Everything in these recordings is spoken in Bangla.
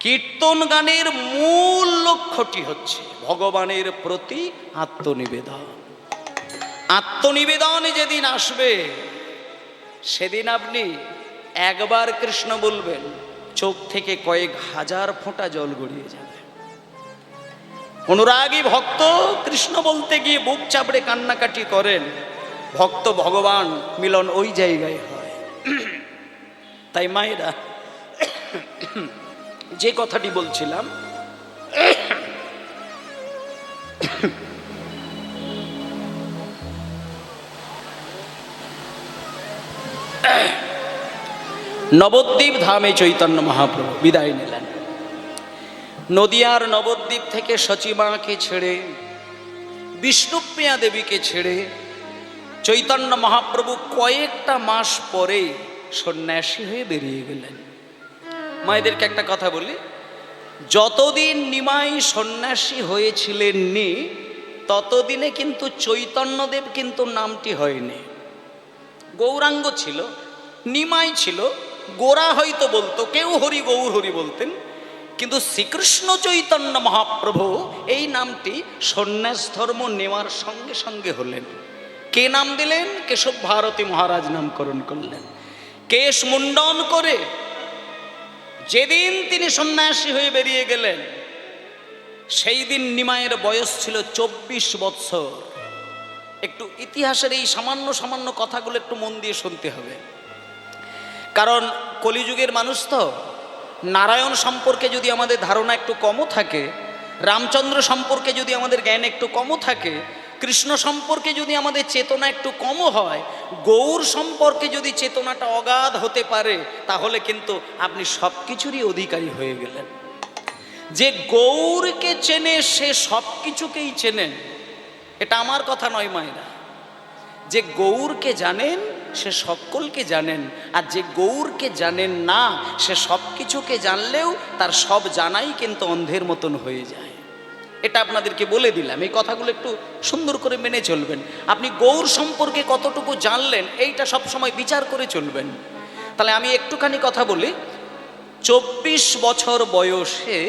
কীর্তন গানের মূল লক্ষ্যটি হচ্ছে ভগবানের প্রতি আত্মনিবেদন। আত্মনিবেদন যেদিন আসবে সেদিন আপনি একবার কৃষ্ণ বলবেন, চোখ থেকে কয়েক হাজার ফোঁটা জল গড়িয়ে যাবে। অনুরাগী ভক্ত কৃষ্ণ বলতে গিয়ে বুক চাপড়ে কান্নাকাটি করেন, ভক্ত ভগবান মিলন ওই জায়গায় হয়। তাই মায়েরা, যে কথাটি বলছিলাম, নবদ্বীপ ধামে চৈতন্য মহাপ্রভু বিদায় নিলেন। নদিয়ার নবদ্বীপ থেকে সচিমাকে ছেড়ে, বিষ্ণুপ্রিয়া দেবীকে ছেড়ে চৈতন্য মহাপ্রভু কয়েকটা মাস পরে সন্ন্যাসী হয়ে বেরিয়ে গেলেন। মায়েদেরকে একটা কথা বলি, যতদিন নিমাই সন্ন্যাসী হয়েছিলেন নি ততদিনে কিন্তু চৈতন্যদেব কিন্তু নামটি হয়নি। গৌরাঙ্গ ছিল, নিমাই ছিল, গোরা হয়তো বলতো, কেউ হরি গৌর হরি বলতেন, কিন্তু শ্রীকৃষ্ণ চৈতন্য মহাপ্রভু এই নামটি সন্ন্যাস ধর্ম নেওয়ার সঙ্গে সঙ্গে হলেন। কে নাম দিলেন? কেশব ভারতী মহারাজ নামকরণ করলেন। কেশ মুন্ডন করে যেদিন তিনি সন্ন্যাসী হয়ে বেরিয়ে গেলেন সেই দিন নিমাইয়ের বয়স ছিল 24 বৎসর। একটু ইতিহাসের এই সামান্য সামান্য কথাগুলো একটু মন দিয়ে শুনতে হবে, কারণ কলিযুগের মানুষ তো। নারায়ণ সম্পর্কে যদি আমাদের ধারণা একটু কমও থাকে, রামচন্দ্র সম্পর্কে যদি আমাদের জ্ঞান একটু কমও থাকে, কৃষ্ণ সম্পর্কে যদি আমাদের চেতনা একটু কমও হয়, গৌর সম্পর্কে যদি চেতনাটা অগাধ হতে পারে, তাহলে কিন্তু আপনি সব কিছুরই অধিকারী হয়ে গেলেন। যে গৌরকে চেনে সে সব কিছুকেই চেনেন, এটা আমার কথা নয় মায়েরা। যে গৌরকে জানেন সে সকলকে জানেন, আর যে গৌরকে জানেন না সে সব কিছুকে জানলেও তার সব জানাই কিন্তু অন্ধের মতন হয়ে যায়। এটা আপনাদেরকে বলে দিলাম, এই কথাগুলো একটু সুন্দর করে মেনে চলবেন। আপনি গৌর সম্পর্কে কতটুকু জানলেন এইটা সব সময় বিচার করে চলবেন। তাহলে আমি একটুখানি কথা বলি। 24 বছর বয়সে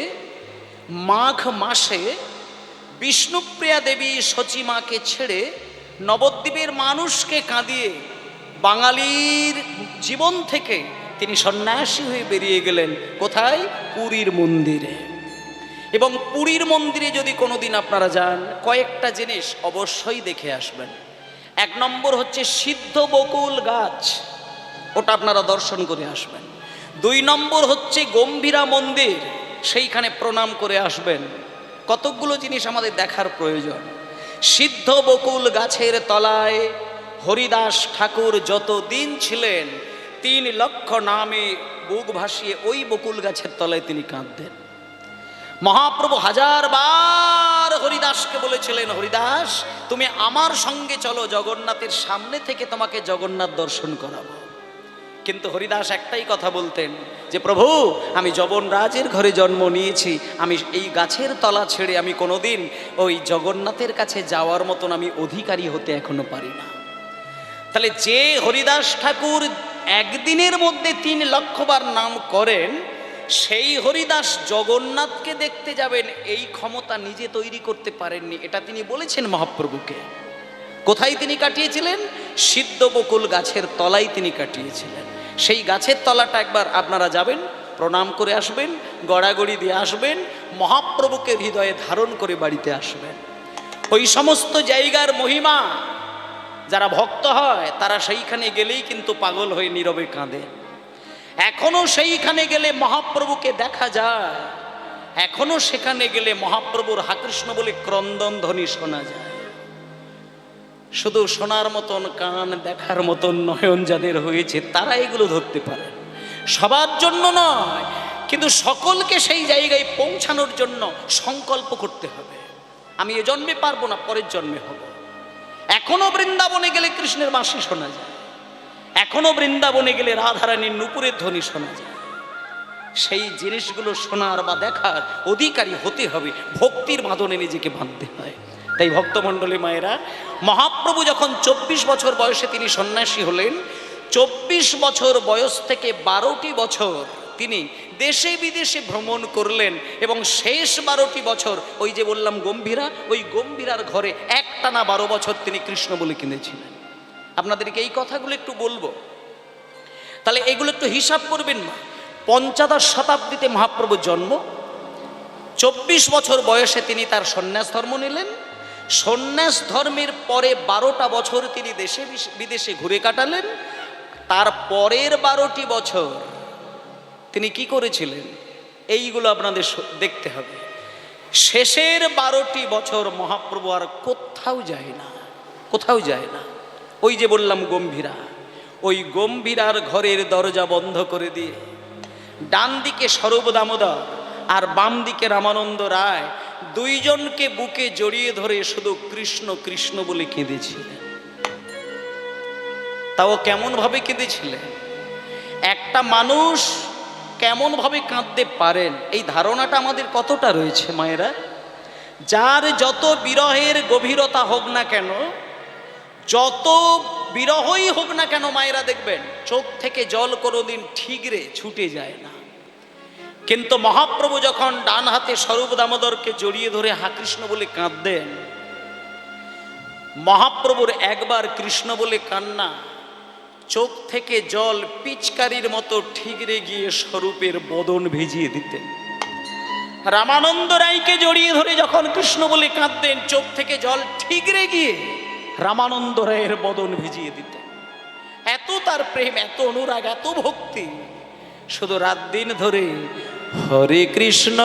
মাঘ মাসে বিষ্ণুপ্রিয়া দেবী সচিমাকে ছেড়ে নবদ্বীপের মানুষকে কাঁদিয়ে বাঙালির জীবন থেকে তিনি সন্ন্যাসী হয়ে বেরিয়ে গেলেন। কোথায়? পুরীর মন্দিরে। এবং পুরীর মন্দিরে যদি কোনোদিন আপনারা যান, কয়েকটা জিনিস অবশ্যই দেখে আসবেন। 1 নম্বর হচ্ছে সিদ্ধ বকুল গাছ, ওটা আপনারা দর্শন করে আসবেন। 2 নম্বর হচ্ছে গম্ভীরা মন্দির, সেইখানে প্রণাম করে আসবেন। কতকগুলো জিনিস আমাদের দেখার প্রয়োজন। সিদ্ধ বকুল গাছের তলায় হরিদাস ঠাকুর যতদিন ছিলেন 3 লক্ষ নামে বুক ভাসিয়ে ওই বকুল গাছের তলায় তিনি কাঁদতেন। মহাপ্রভু 1000 বার হরিদাসকে বলেছিলেন, হরিদাস তুমি আমার সঙ্গে চলো, জগন্নাথের সামনে থেকে তোমাকে জগন্নাথ দর্শন করাবো। কিন্তু হরিদাস একটাই কথা বলতেন যে প্রভু, আমি যবনরাজের ঘরে জন্ম নিয়েছি, আমি এই গাছের তলা ছেড়ে আমি কোনোদিন ওই জগন্নাথের কাছে যাওয়ার মতন আমি অধিকারী হতে এখনো পারি না। তাহলে যে হরিদাস ঠাকুর একদিনের মধ্যে 3 লক্ষ বার নাম করেন, সেই হরিদাস জগন্নাথকে দেখতে যাবেন এই ক্ষমতা নিজে তৈরি করতে পারেননি। এটা তিনি বলেছেন মহাপ্রভুকে। কোথায় তিনি কাটিয়েছিলেন? সিদ্ধ বকুল গাছের তলায় তিনি কাটিয়েছিলেন। সেই গাছের তলাটা একবার আপনারা যাবেন, প্রণাম করে আসবেন, গড়াগড়ি দিয়ে আসবেন, মহাপ্রভুকে হৃদয়ে ধারণ করে বাড়িতে আসবেন। ওই সমস্ত জায়গার মহিমা যারা ভক্ত হয় তারা সেইখানে গেলেই কিন্তু পাগল হয়ে নীরবে কাঁদে। এখনো সেইখানে গেলে মহাপ্রভুকে দেখা যায়, এখনো সেখানে গেলে মহাপ্রভুর হা কৃষ্ণ বলে ক্রন্দন ধ্বনি শোনা যায়। শুধু শোনার মতন কান, দেখার মতন নয়ন যাদের হয়েছে তারা এগুলো ধরতে পারে, সবার জন্য নয়। কিন্তু সকলকে সেই জায়গায় পৌঁছানোর জন্য সংকল্প করতে হবে। আমি এ জন্মে পারবো না, পরের জন্মে হব। এখনো বৃন্দাবনে গেলে কৃষ্ণের বাঁশি শোনা যায়, এখনো বৃন্দাবনে গেলে রাধারানীর নূপুরের ধ্বনি শোনা যায়। সেই জিনিসগুলো শোনার বা দেখার অধিকারী হতে হবে, ভক্তির বাঁধনে নিজেকে বাঁধতে হয়। তাই ভক্তমণ্ডলী মায়েরা, মহাপ্রভু যখন 24 বছর বয়সে তিনি সন্ন্যাসী হলেন, 24 বছর বয়স থেকে 12টি বছর তিনি দেশে বিদেশে ভ্রমণ করলেন এবং শেষ 12টি বছর ওই যে বললাম গম্ভীরা, ওই গম্ভীরার ঘরে একটানা 12 বছর তিনি কৃষ্ণ বলে কিনেছিলেন। আপনাদেরকে এই কথাগুলো একটু বলবো, তাহলে এগুলো একটু হিসাব করবেন না। 50 শতাব্দীতে মহাপ্রভুর জন্ম, 24 বছর বয়সে তিনি তার সন্ন্যাস ধর্ম নিলেন। সন্ন্যাস ধর্মের পরে 12টা বছর তিনি দেশে বিদেশে ঘুরে কাটালেন। তার পরের 12টি বছর তিনি কি করেছিলেন এইগুলো আপনাদের দেখতে হবে। শেষের 12টি বছর মহাপ্রভু আর কোথাও যায় না, কোথাও যায় না। ওই যে বললাম গম্ভীরা, ওই গম্ভীরার ঘরের দরজা বন্ধ করে দিয়ে ডান দিকে স্বরূপ দামোদর আর বাম দিকে রামানন্দ রায় দুইজনকে বুকে জড়িয়ে ধরে শুধু কৃষ্ণ কৃষ্ণ বলে কেঁদেছিলেন। তাও কেমন ভাবে কেঁদেছিলেন? একটা মানুষ কেমন ভাবে কাঁদতে পারেন এই ধারণাটা আমাদের কতটা রয়েছে মায়েরা? যার যত বিরহের গভীরতা হোক না কেন, যত বিরহই হোক না কেন মায়েরা, দেখবেন চোখ থেকে জল কোনোদিন ঠিকরে ছুটে যায় না। কিন্তু মহাপ্রভু যখন ডান হাতে স্বরূপ দামোদরকে জড়িয়ে ধরে হা কৃষ্ণ বলে কাঁদতেন, মহাপ্রভুর একবার কৃষ্ণ বলে কান্না, চোখ থেকে জল পিচকারির মতো ঠিকরে গিয়ে স্বরূপের বদন ভিজিয়ে দিতেন। রামানন্দ রায়কে জড়িয়ে ধরে যখন কৃষ্ণ বলে কাঁদতেন, চোখ থেকে জল ঠিকরে গিয়ে রামানন্দ রায়ের বদন ভিজিয়ে দিতেন। এত তার প্রেম, এত অনুরাগ, এত ভক্তি। শুধু রাত দিন ধরে হরে কৃষ্ণ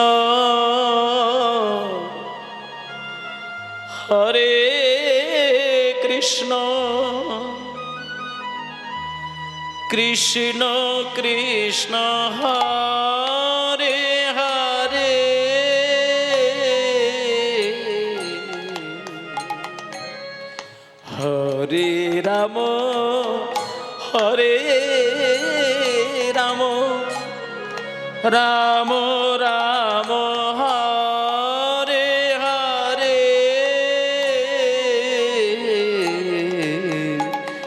হরে কৃষ্ণ কৃষ্ণ কৃষ্ণ হরে হরে হরে রাম হরে রাম রাম রাম হরে হরে।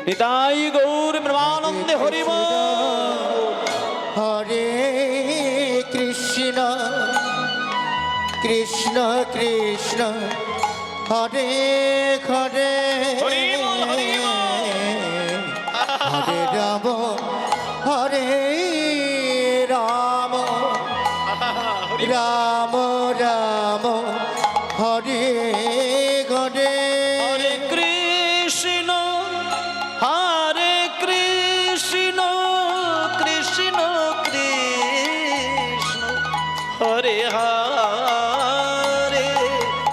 নিতাই গৌর ব্রহ্মানন্দে হরি বল। হরে কৃষ্ণ কৃষ্ণ কৃষ্ণ হরে হরে হরি বল, হরি বল। হরে রাম হরে রাম রাম রাম হরে হরে। হরে কৃষ্ণ হরে কৃষ্ণ কৃষ্ণ কৃষ্ণ হরে হরে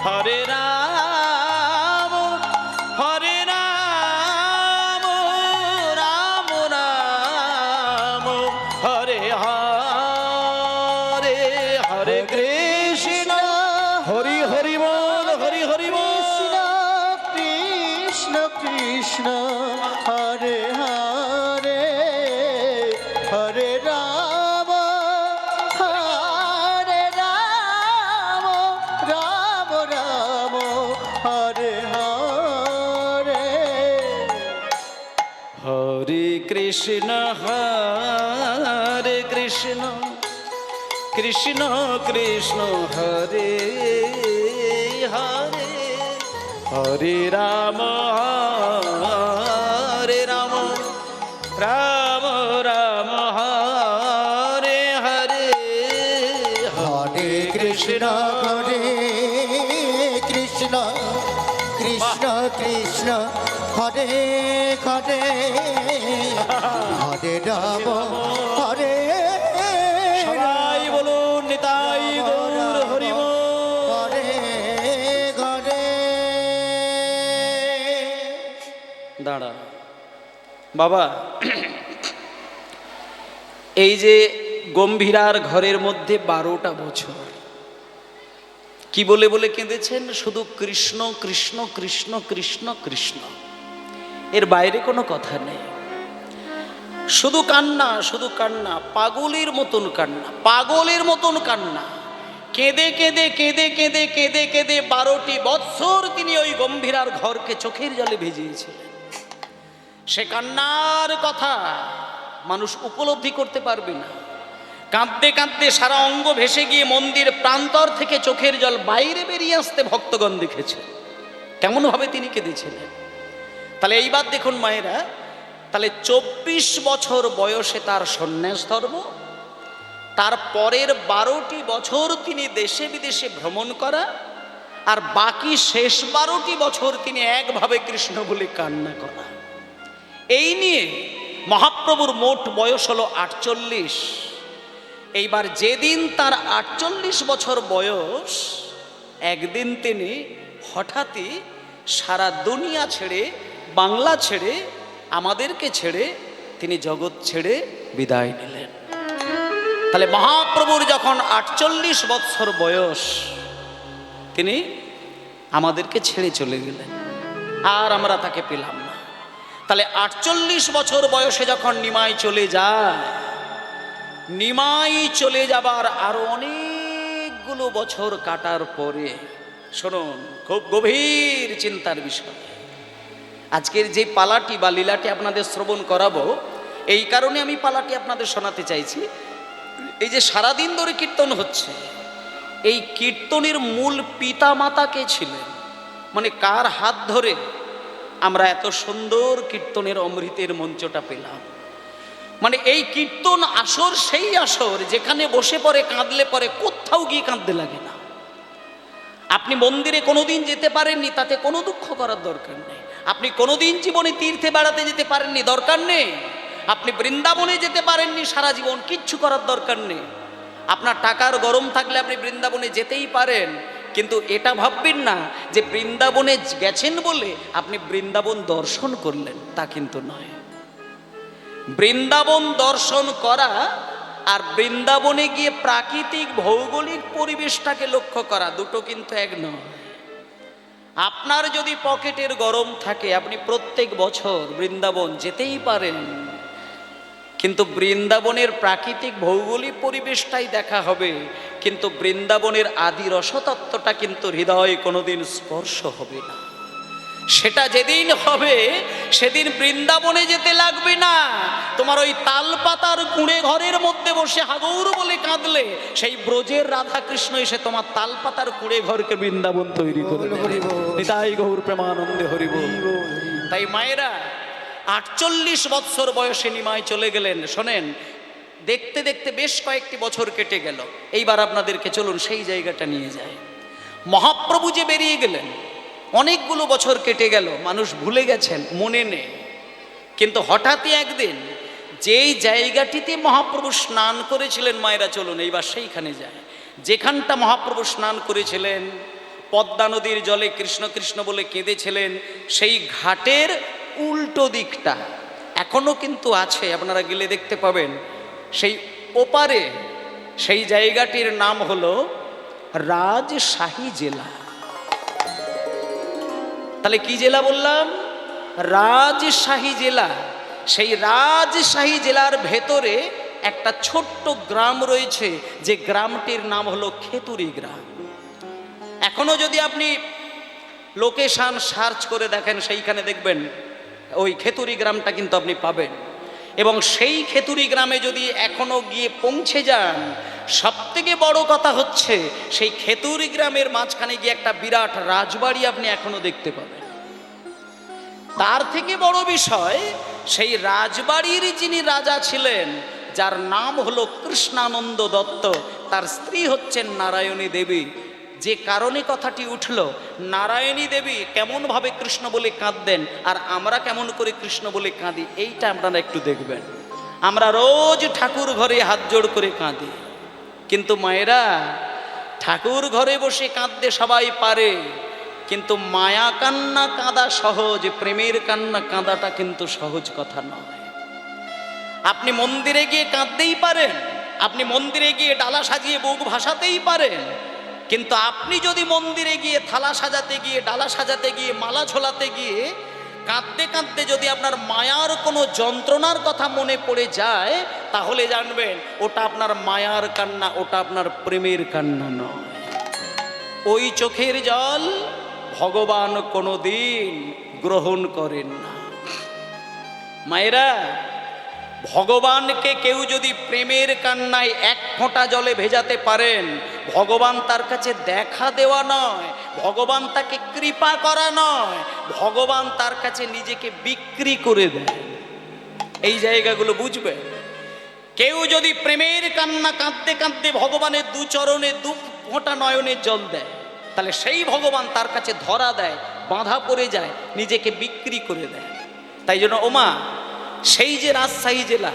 হরে রাম হরে রাম রাম রাম হরে হরে হরে কৃষ্ণ হরি হরি বল, হরি হরি বল। কৃষ্ণ কৃষ্ণ হরে হরে হরে রাম হরে রাম রাম রাম হরে হরে। হরে কৃষ্ণ হরে কৃষ্ণ কৃষ্ণ কৃষ্ণ হরে হরে হরে রাম হরে রাম রাম রাম হরে হরে হরে কৃষ্ণ হরে কৃষ্ণ কৃষ্ণ কৃষ্ণ হরে হরে হরে রাম হরে সবাই বলুন নিতাই গৌর হরি বল। হরে হরে। দাঁড়া বাবা, এই যে গম্ভীরার ঘরের মধ্যে 12টা বছর কি বলে বলে কেঁদেছেন? শুধু কৃষ্ণ কৃষ্ণ কৃষ্ণ কৃষ্ণ কৃষ্ণ, এর বাইরে কোনো কথা নেই। শুধু কান্না, শুধু কান্না, পাগলের মতন কান্না, পাগলের মতন কান্না। কেঁদে কেঁদে কেঁদে কেঁদে কেঁদে কেঁদে 12টি বৎসর তিনি ওই গম্ভীরার ঘরকে চোখের জলে ভিজিয়েছিলেন। সে কান্নার কথা মানুষ উপলব্ধি করতে পারবে না। কাঁদতে কাঁদতে সারা অঙ্গ ভেসে গিয়ে মন্দির প্রান্তর থেকে চোখের জল বাইরে বেরিয়ে আসতে ভক্তগণ দেখেছে কেমনভাবে তিনি কেঁদেছিলেন। তাহলে এইবার দেখুন মায়েরা, তাহলে 24 বছর বয়সে তার সন্ন্যাস ধর্ম, তার পরের 12টি বছর তিনি দেশে বিদেশে ভ্রমণ করা, আর বাকি শেষ 12টি বছর তিনি একভাবে কৃষ্ণ বলে কান্না করা। এই নিয়ে মহাপ্রভুর মোট বয়স হলো 48। এইবার যেদিন তার 48 বছর বয়স, একদিন তিনি হঠাৎই সারা দুনিয়া ছেড়ে, বাংলা ছেড়ে, আমাদেরকে ছেড়ে তিনি জগৎ ছেড়ে বিদায় নিলেন। তাহলে মহাপ্রভুর যখন 48 বছর বয়স, তিনি আমাদেরকে ছেড়ে চলে গেলেন, আর আমরা তাকে পেলাম না। তাহলে 48 বছর বয়সে যখন নিমাই চলে যায়, নিমাই চলে যাবার আরো অনেকগুলো বছর কাটার পরে, শুনুন খুব গভীর চিন্তার বিষয়, আজকের যে পালাটি বা লীলাটি আপনাদের শ্রবণ করাবো, এই কারণে আমি পালাটি আপনাদের শোনাতে চাইছি। এই যে সারাদিন ধরে কীর্তন হচ্ছে, এই কীর্তনের মূল পিতা মাতা কে ছিলেন, মানে কার হাত ধরে আমরা এত সুন্দর কীর্তনের অমৃতের মঞ্চটা পেলাম। মানে এই কীর্তন আসর সেই আসর যেখানে বসে পড়ে কাঁদলে পরে কোথাও গিয়ে কাঁদতে লাগে না। আপনি মন্দিরে কোনোদিন যেতে পারেননি, তাতে কোনো দুঃখ করার দরকার নেই। আপনি কোনোদিন জীবনে তীর্থে বেড়াতে যেতে পারেননি, দরকার নেই। আপনি বৃন্দাবনে যেতে পারেননি সারা জীবন, কিচ্ছু করার দরকার নেই। আপনার টাকার গরম থাকলে আপনি বৃন্দাবনে যেতেই পারেন, কিন্তু এটা ভাববেন না যে বৃন্দাবনে গেছেন বলে আপনি বৃন্দাবন দর্শন করলেন, তা কিন্তু নয়। বৃন্দাবন দর্শন করা আর বৃন্দাবনে গিয়ে প্রাকৃতিক ভৌগোলিক পরিবেশটাকে লক্ষ্য করা, দুটো কিন্তু এক নয়। আপনার যদি পকেটের গরম থাকে, আপনি প্রত্যেক বছর বৃন্দাবন যেতেই পারেন, কিন্তু বৃন্দাবনের প্রাকৃতিক ভৌগোলিক পরিবেশটাই দেখা হবে, কিন্তু বৃন্দাবনের আদি রসতত্ত্বটা কিন্তু হৃদয়ে কোনোদিন স্পর্শ হবে না। সেটা যেদিন হবে সেদিন বৃন্দাবনে যেতে লাগবে না, তোমার ওই তালপাতার কুঁড়ে ঘরের মধ্যে বসে হাগৌর বলে কাঁদলে সেই ব্রজের রাধা কৃষ্ণ এসে তোমার তালপাতার কুঁড়ে ঘরকে বৃন্দাবন তৈরি করে দেবে। নিতাই গৌর প্রেমানন্দে হরি বল। তাই মায়েরা 48 বৎসর বয়সে নিমাই চলে গেলেন। শোনেন, দেখতে দেখতে বেশ কয়েকটি বছর কেটে গেল। এইবার আপনাদেরকে চলুন সেই জায়গাটা নিয়ে যায়। মহাপ্রভু যে বেরিয়ে গেলেন, অনেকগুলো বছর কেটে গেল, মানুষ ভুলে গেছেন, মনে নেই। কিন্তু হঠাৎই একদিন যেই জায়গাটিতে মহাপ্রভু স্নান করেছিলেন, মায়েরা চলুন এইবার সেইখানে যায়। যেখানটা মহাপ্রভু স্নান করেছিলেন, পদ্মা নদীর জলে কৃষ্ণ কৃষ্ণ বলে কেঁদেছিলেন, সেই ঘাটের উল্টো দিকটা এখনো কিন্তু আছে, আপনারা গেলে দেখতে পাবেন। সেই ওপারে সেই জায়গাটির নাম হলো রাজশাহী জেলা। তাহলে কি জেলা বললাম? রাজশাহী জেলা। সেই রাজশাহী জেলার ভেতরে একটা ছোট্ট গ্রাম রয়েছে, যে গ্রামটির নাম হলো খেতুরি গ্রাম। এখনো যদি আপনি লোকেশন সার্চ করে দেখেন, সেইখানে দেখবেন ওই খেতুরি গ্রামটা কিন্তু আপনি পাবেন। এবং সেই খেতুরি গ্রামে যদি এখনো গিয়ে পৌঁছে যান, সবথেকে বড় কথা হচ্ছে সেই খেতুরি গ্রামের মাঝখানে গিয়ে একটা বিরাট রাজবাড়ি আপনি এখনো দেখতে পাবেন। তার থেকে বড় বিষয়, সেই রাজবাড়ির যিনি রাজা ছিলেন, যার নাম হলো কৃষ্ণানন্দ দত্ত, তার স্ত্রী হচ্ছেন নারায়ণী দেবী। যে কারণে কথাটি উঠল, নারায়ণী দেবী কেমনভাবে কৃষ্ণ বলে কাঁদতেন আর আমরা কেমন করে কৃষ্ণ বলে কাঁদি, এইটা আপনারা একটু দেখবেন। আমরা রোজ ঠাকুর ঘরে হাত জোড় করে কাঁদি, কিন্তু মায়েরা ঠাকুর ঘরে বসে কাঁদতে সবাই পারে, কিন্তু মায়া কান্না কাঁদা সহজ, প্রেমের কান্না কাঁদাটা কিন্তু সহজ কথা নয়। আপনি মন্দিরে গিয়ে কাঁদতেই পারেন, আপনি মন্দিরে গিয়ে ডালা সাজিয়ে বুক ভাসাতেই পারেন, কিন্তু আপনি যদি মন্দিরে গিয়ে থালা সাজাতে গিয়ে, ডালা সাজাতে গিয়ে, মালা ঝোলাতে গিয়ে কাঁদতে কাঁদতে যদি আপনার মায়ার কোনো যন্ত্রণার কথা মনে পড়ে যায়, তাহলে জানবেন ওটা আপনার মায়ার কান্না, ওটা আপনার প্রেমের কান্না নয়। ওই চোখের জল ভগবান কোনোদিন গ্রহণ করেন না। মায়েরা, ভগবানকে কেউ যদি প্রেমের কান্নায় এক ফোঁটা জলে ভেজাতে পারেন, ভগবান তার কাছে দেখা দেওয়া নয়, ভগবান তাকে কৃপা করা নয়, ভগবান তার কাছে নিজেকে বিক্রি করে দেন। এই জায়গাগুলো বুঝবেন। কেউ যদি প্রেমের কান্না কাঁদতে কাঁদতে ভগবানের দু চরণে দু ফোঁটা নয়নের জল দেয়, তাহলে সেই ভগবান তার কাছে ধরা দেয়, বাঁধা পড়ে যায়, নিজেকে বিক্রি করে দেয়। তাই জন্য ওমা, সেই যে রাজশাহী জেলা,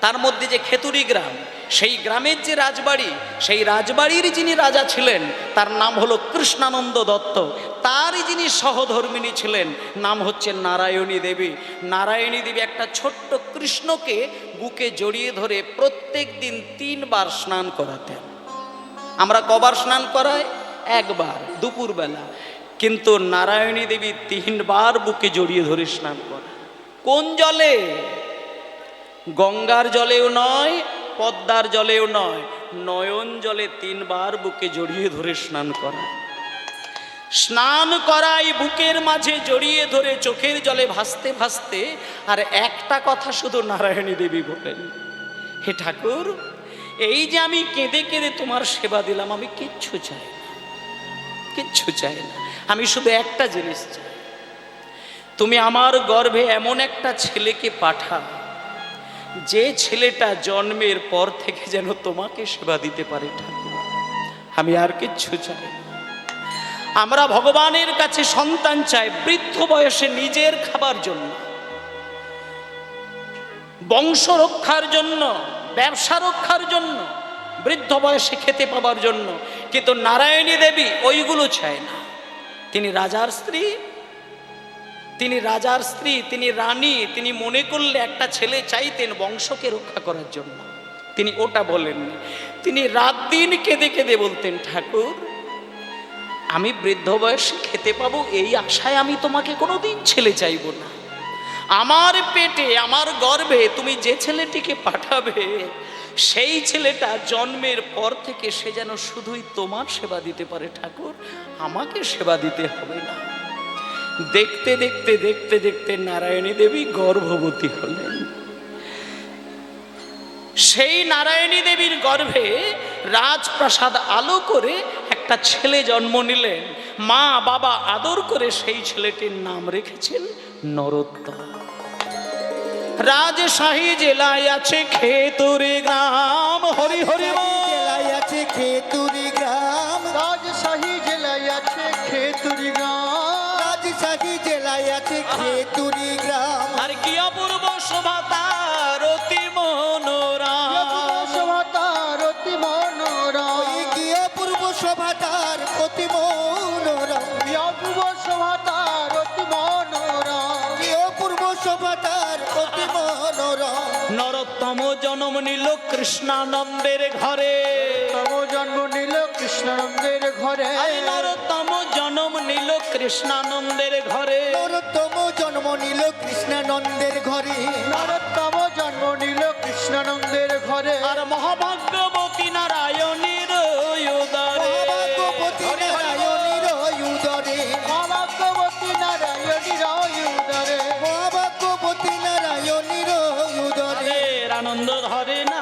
তার মধ্যে যে খেতুরি গ্রাম, সেই গ্রামের যে রাজবাড়ি, সেই রাজবাড়ির যিনি রাজা ছিলেন তার নাম হলো কৃষ্ণানন্দ দত্ত। তারই যিনি সহধর্মিণী ছিলেন নাম হচ্ছে নারায়ণী দেবী। নারায়ণী দেবী একটা ছোট্ট কৃষ্ণকে বুকে জড়িয়ে ধরে প্রত্যেক দিন 3 বার স্নান করাতেন। আমরা কবার স্নান করাই? একবার, দুপুরবেলা। কিন্তু নারায়ণী দেবী 3 বার বুকে জড়িয়ে ধরে স্নান করেন। কোন জলে? গঙ্গার জলেও নয়, পদ্মার জলেও নয়, নয়ন জলে 3 বার বুকে জড়িয়ে ধরে স্নান করা। স্নান করাই বুকের মাঝে জড়িয়ে ধরে চোখের জলে ভাসতে ভাসতে। আর একটা কথা শুধু নারায়ণী দেবী বলেন, হে ঠাকুর, এই যে আমি কেঁদে কেঁদে তোমার সেবা দিলাম, আমি কিচ্ছু চাই না, কিচ্ছু চাই না। আমি শুধু একটা জিনিস চাই, তুমি আমার গর্ভে এমন একটা ছেলেকে পাঠাও, যে ছেলেটা জন্মের পর থেকে যেন তোমাকে সেবা দিতে পারে ঠাকুর। আমি আর কিচ্ছু চাই না। আমরা ভগবানের কাছে সন্তান চাই বৃদ্ধ বয়সে নিজের খাবার জন্য, বংশ রক্ষার জন্য, ব্যবসা রক্ষার জন্য, বৃদ্ধ বয়সে খেতে পাবার জন্য। কিন্তু নারায়ণী দেবী ওইগুলো চায় না। তিনি রাজার স্ত্রী, তিনি রাজার স্ত্রী, তিনি রানী। তিনি মনে করলে একটা ছেলে চাইতেন বংশকে রক্ষা করার জন্য, তিনি ওটা বলেননি। তিনি রাত দিন কেঁদে কেঁদে বলতেন, ঠাকুর, আমি বৃদ্ধ বয়সে খেতে পাবো এই আশায় আমি তোমাকে কোনোদিন ছেলে চাইব না। আমার পেটে, আমার গর্ভে তুমি যে ছেলেটিকে পাঠাবে, সেই ছেলেটা জন্মের পর থেকে সে যেন শুধুই তোমার সেবা দিতে পারে ঠাকুর, আমাকে সেবা দিতে হবে না। দেখতে দেখতে দেখতে দেখতে নারায়ণী দেবী গর্ভবতী হলেন। সেই নারায়ণী দেবীর গর্ভে রাজপ্রাসাদ আলো করে একটা ছেলে জন্ম নিলেন। মা বাবা আদর করে সেই ছেলেটির নাম রেখেছেন নরোত্তম। রাজশাহী জেলায় আছে খেতুরি গ্রাম, হরি হরি জেলায় আছে খেতুরি গ্রাম, রাজশাহী জেলায় আছে খেতুরি গ্রাম, রাজশাহী জেলায় আছে খেতুরি গ্রাম। আর কি অপূর্ব শোভা তার অতি মনোরম, শোভাতার অতি মনোরম, ওই কি অপূর্ব শোভা তার অতি মনোরম, অপূর্ব শোভাতার অতি মনোরম, কি অপূর্ব শোভা তার অতি মনোরম। নরোত্তম জন্ম নিল কৃষ্ণানন্দের ঘরে, তব জন্ম নিল কৃষ্ণানন্দের ঘরে, আরে নরোত্তম জন্ম নিল কৃষ্ণানন্দের ঘরে, নরোত্তম জন্ম নিল কৃষ্ণানন্দের ঘরে, নরোত্তম জন্ম নিল কৃষ্ণানন্দের ঘরে, আর মহাভাগ্যবতী নারায়ণীর উদরে, মহাভাগ্যবতী নারায়ণীর উদরে, মহাভাগ্যবতী নারায়ণীর উদরে, মহাভাগ্যবতী নারায়ণীর উদরে। তাদের আনন্দ ধরে না,